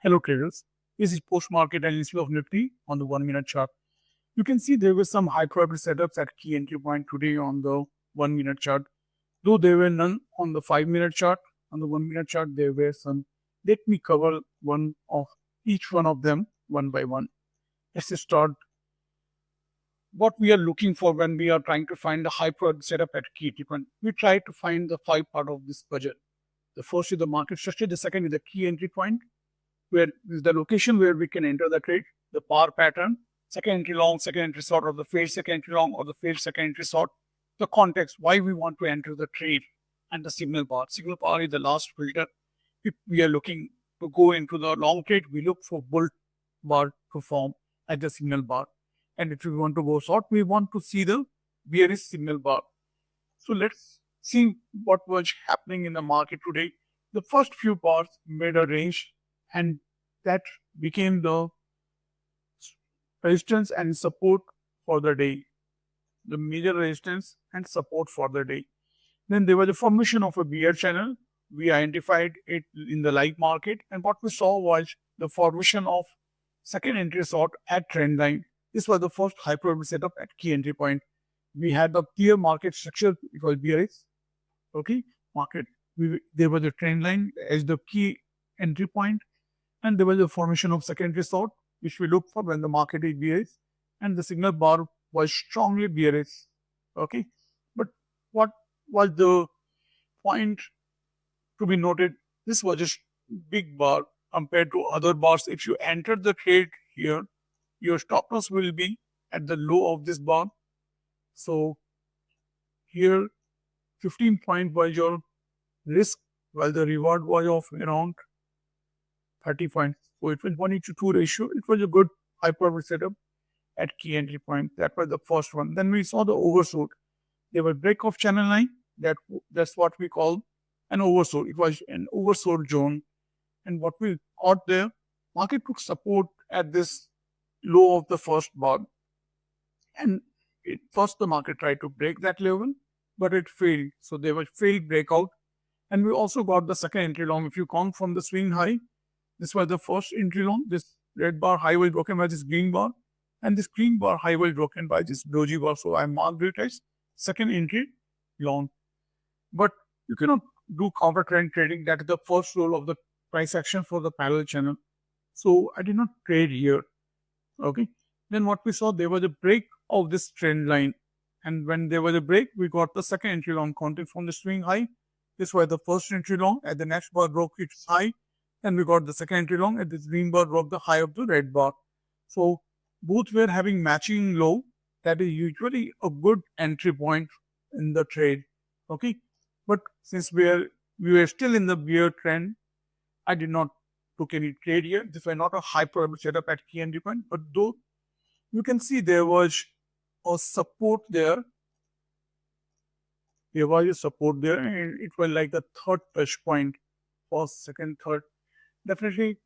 Hello traders, this is post-market analysis of Nifty on the 1 minute chart. You can see there were some high probability setups at key entry point today on the 1 minute chart, though there were none on the 5 minute chart. On the 1 minute chart, there were some. Let me cover each one of them one by one. Let's start what we are looking for when we are trying to find the high probability setup at key entry point. We try to find the 5 part of this budget. The first is the market structure, the second is the key entry point, where is the location where we can enter the trade, the bar pattern, second entry long, second entry short, or the failed second entry long, or the failed second entry short, the context, why we want to enter the trade, and the signal bar. Signal bar is the last filter. If we are looking to go into the long trade, we look for bull bar to form at the signal bar. And if we want to go short, we want to see the bearish signal bar. So let's see what was happening in the market today. The first few bars made a range, and that became the resistance and support for the day, the major resistance and support for the day. Then there was a formation of a bear channel. We identified it in the live market, and what we saw was the formation of second entry short at trend line. This was the first high probability setup at key entry point. We had the clear market structure. It was bearish. Okay, market. There was a trend line as the key entry point, and there was a formation of secondary short, which we look for when the market is bearish, and the signal bar was strongly bearish. Okay, but what was the point to be noted? This was a big bar compared to other bars. If you enter the trade here, your stop loss will be at the low of this bar. So here 15 point was your risk, while the reward was of around 30 points. So it was 1:2 ratio. It was a good high probability setup at key entry point. That was the first one. Then we saw the oversold. There was break of channel line. That's what we call an oversold. It was an oversold zone. And what we got there, market took support at this low of the first bar. And first the market tried to break that level, but it failed. So there was failed breakout. And we also got the second entry long. If you count from the swing high, this was the first entry long. This red bar high was broken by this green bar, and this green bar high was broken by this doji bar. So I marked it as second entry long. But you cannot do counter trend trading. That is the first rule of the price action for the parallel channel. So I did not trade here. Okay. Then what we saw, there was a break of this trend line. And when there was a break, we got the second entry long counting from the swing high. This was the first entry long. At the next bar broke its high. And we got the second entry long. At this green bar broke the high of the red bar. So both were having matching low. That is usually a good entry point in the trade. Okay. But since we were still in the bear trend, I did not took any trade here. This was not a high probability setup at key entry point. But though you can see there was a support there. There was a support there, and it was like the third touch point, first, second, third. Definitely,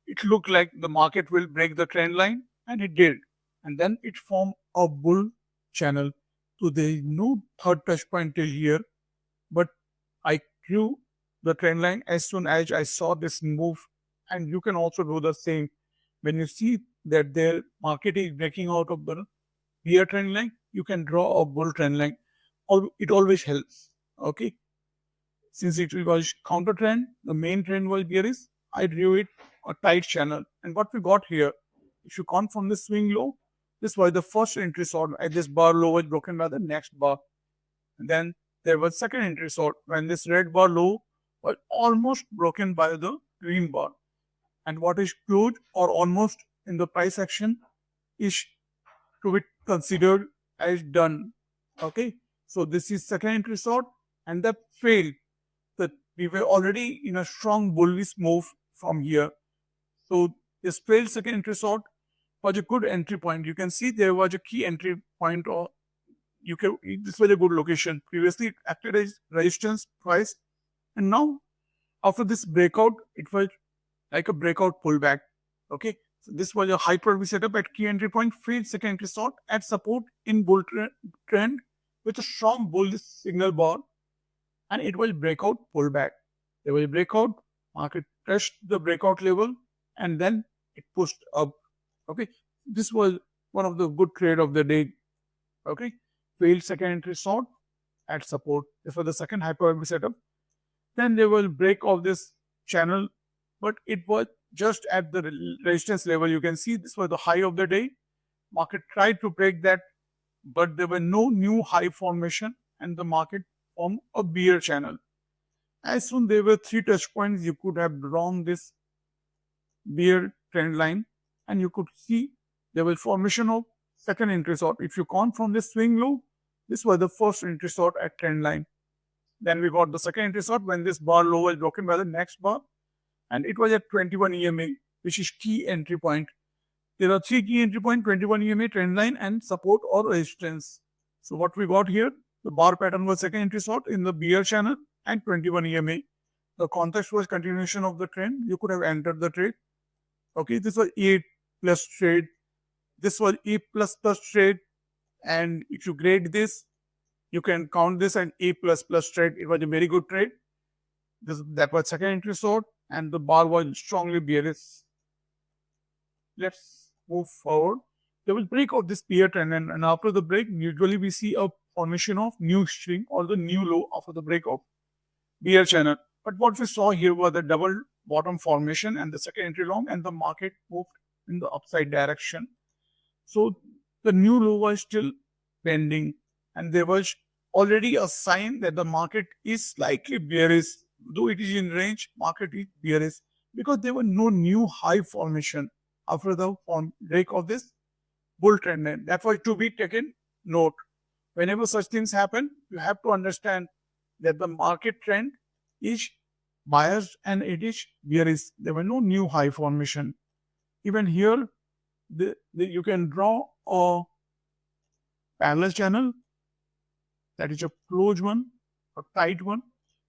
it looked like the market will break the trend line, and it did. And then it formed a bull channel. So there is no third touch point till here, but I drew the trend line as soon as I saw this move, and you can also do the same. When you see that their market is breaking out of the bear trend line, you can draw a bull trend line. It always helps. Okay. Since it was counter trend, the main trend was bearish, I drew it a tight channel. And what we got here, if you count from the swing low, this was the first entry short at this bar low was broken by the next bar. And then there was second entry short when this red bar low was almost broken by the green bar. And what is close or almost in the price action is to be considered as done. Okay. So this is second entry short, and that failed. That we were already in a strong bullish move from here. So this failed second entry short was a good entry point. You can see there was a key entry point, or this was a good location. Previously it acted as resistance twice, and now after this breakout, it was like a breakout pullback. Okay. So this was a high probability setup at key entry point, failed second entry short at support in bull trend with a strong bullish signal bar, and it was breakout pullback. There was a breakout, market touched the breakout level, and then it pushed up. Okay, this was one of the good trade of the day. Okay, failed second entry short at support. This was the second hyper setup. Then they will break off this channel, but it was just at the resistance level. You can see this was the high of the day. Market tried to break that, but there were no new high formation and the market formed a bear channel. As soon there were 3 touch points, you could have drawn this bear trend line and you could see there was formation of second entry short. If you count from this swing low, this was the first entry short at trend line. Then we got the second entry short when this bar low was broken by the next bar, and it was at 21 EMA, which is key entry point. There are 3 key entry points: 21 EMA, trend line, and support or resistance. So what we got here, the bar pattern was second entry short in the bear channel and 21 EMA. The context was continuation of the trend. You could have entered the trade. Okay, this was A plus trade. This was A plus plus trade. And if you grade this, you can count this an A plus plus trade. It was a very good trade. That was second entry short and the bar was strongly bearish. Let's move forward. They will break out this bear trend, and after the break, usually we see a formation of new string or the new low after the break of bear channel. But what we saw here was the double bottom formation and the second entry long, and the market moved in the upside direction. So the new low was still pending, and there was already a sign that the market is slightly bearish. Though it is in range, market is bearish because there were no new high formation after the break of this bull trend line. That was to be taken note. Whenever such things happen, you have to understand that the market trend is biased and it is bearish. There were no new high formation. Even here, you can draw a parallel channel, that is a closed one, a tight one.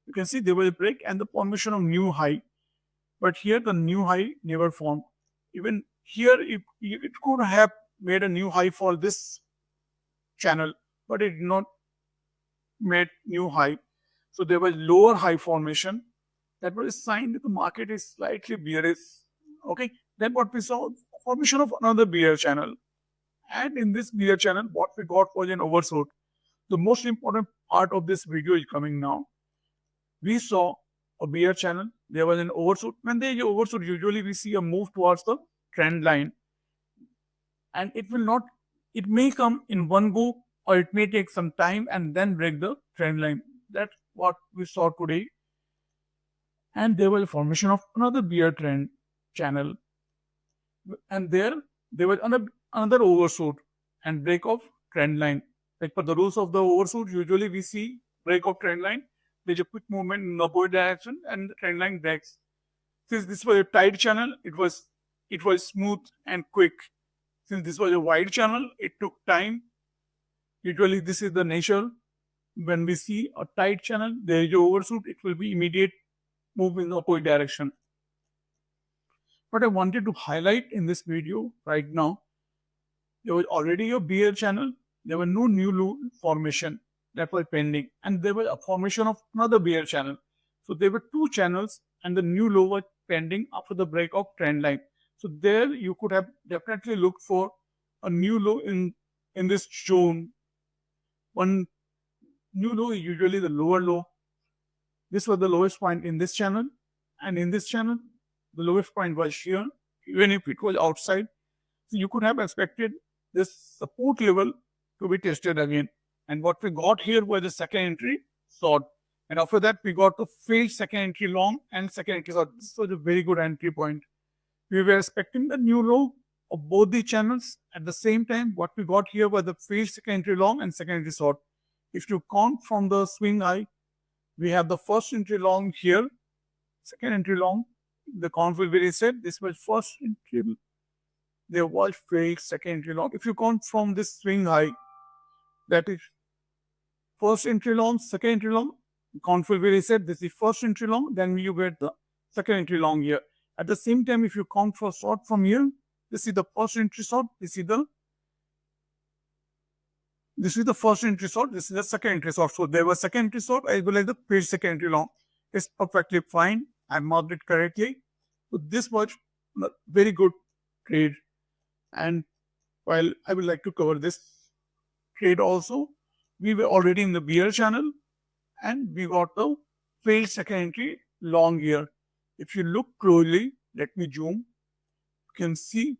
You can see there was a break and the formation of new high. But here the new high never formed. Even here, it could have made a new high for this channel, but it did not made new high. So there was lower high formation. That was a sign that the market is slightly bearish. Okay. Then what we saw, formation of another bear channel. And in this bear channel, what we got was an oversold. The most important part of this video is coming now. We saw a bear channel. There was an oversold. When there is an oversold, usually we see a move towards the trend line. And it may come in one go, or it may take some time and then break the trend line. That's what we saw today. And there was a formation of another bear trend channel. And there was another oversold and break of trend line. Like for the rules of the oversold, usually we see break of trend line. There's a quick movement in the upward direction and the trend line breaks. Since this was a tight channel, it was smooth and quick. Since this was a wide channel, it took time. Usually this is the nature. When we see a tight channel, there is an overshoot, it will be immediate move in the upward direction. What I wanted to highlight in this video right now, there was already a bear channel. There were no new low formation that was pending, and there was a formation of another bear channel. So there were 2 channels and the new low was pending after the break of trend line. So there you could have definitely looked for a new low in this zone. One new low is usually the lower low. This was the lowest point in this channel, and in this channel the lowest point was here, even if it was outside. So you could have expected this support level to be tested again. And what we got here was the second entry short. And after that, we got the failed second entry long and second entry short. This was a very good entry point. We were expecting the new low of both the channels at the same time. What we got here was the failed second entry long and second entry short. If you count from the swing high, we have the first entry long here, second entry long. The count will be reset. This was first entry. There was failed second entry long. If you count from this swing high, that is first entry long, second entry long, count will be reset. This is first entry long, then you get the second entry long here. At the same time, if you count for short from here, this is the first entry short, this is the first entry short, this is the second entry short. So there was second entry short as well as the failed second entry long. It's perfectly fine. I marked it correctly. So this was very good trade. And while I would like to cover this trade also, we were already in the bear channel and we got the failed second entry long here. If you look closely, let me zoom, you can see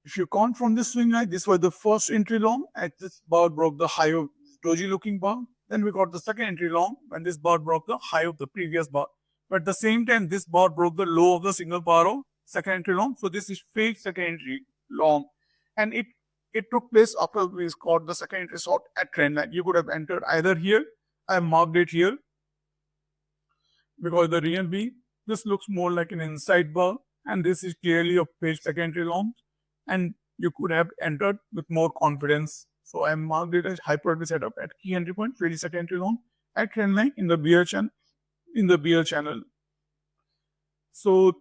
if you count from this swing high, this was the first entry long as this bar broke the high of doji looking bar. Then we got the second entry long when this bar broke the high of the previous bar. But at the same time, this bar broke the low of the single bar of second entry long. So this is fake second entry long. And it took place after we got the second entry short at trendline. You could have entered either here. I marked it here because the real B, this looks more like an inside bar and this is clearly a fake second entry long. And you could have entered with more confidence. So I marked it as hyper setup at key entry point, 22nd entry long at trendline in the bear channel. So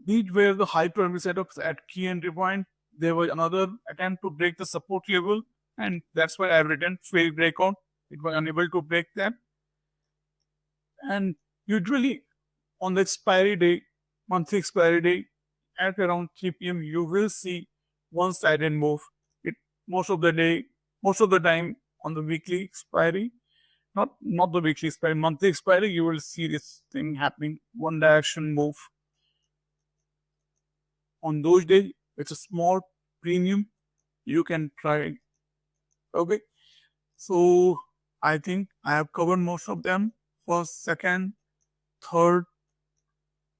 these were the hyper setups at key entry point. There was another attempt to break the support level, and that's why I've written failed breakout. It was unable to break that. And usually on the expiry day, monthly expiry day, at around 3 p.m., you will see one-sided move. Most of the time on the weekly expiry, not the weekly expiry, monthly expiry, you will see this thing happening, one direction move. On those days, it's a small premium. You can try. Okay. So I think I have covered most of them. First, second, third,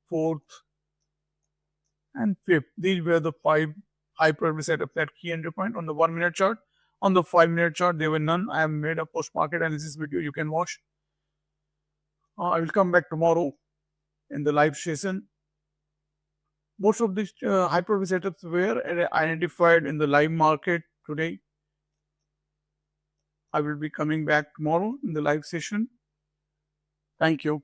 fourth, and fifth. These were the 5 hyper setups at key entry point on the 1 minute chart. On the 5 minute chart, there were none. I have made a post market analysis video you can watch. I will come back tomorrow in the live session. Most of these hyper setups were identified in the live market today. I will be coming back tomorrow in the live session. Thank you.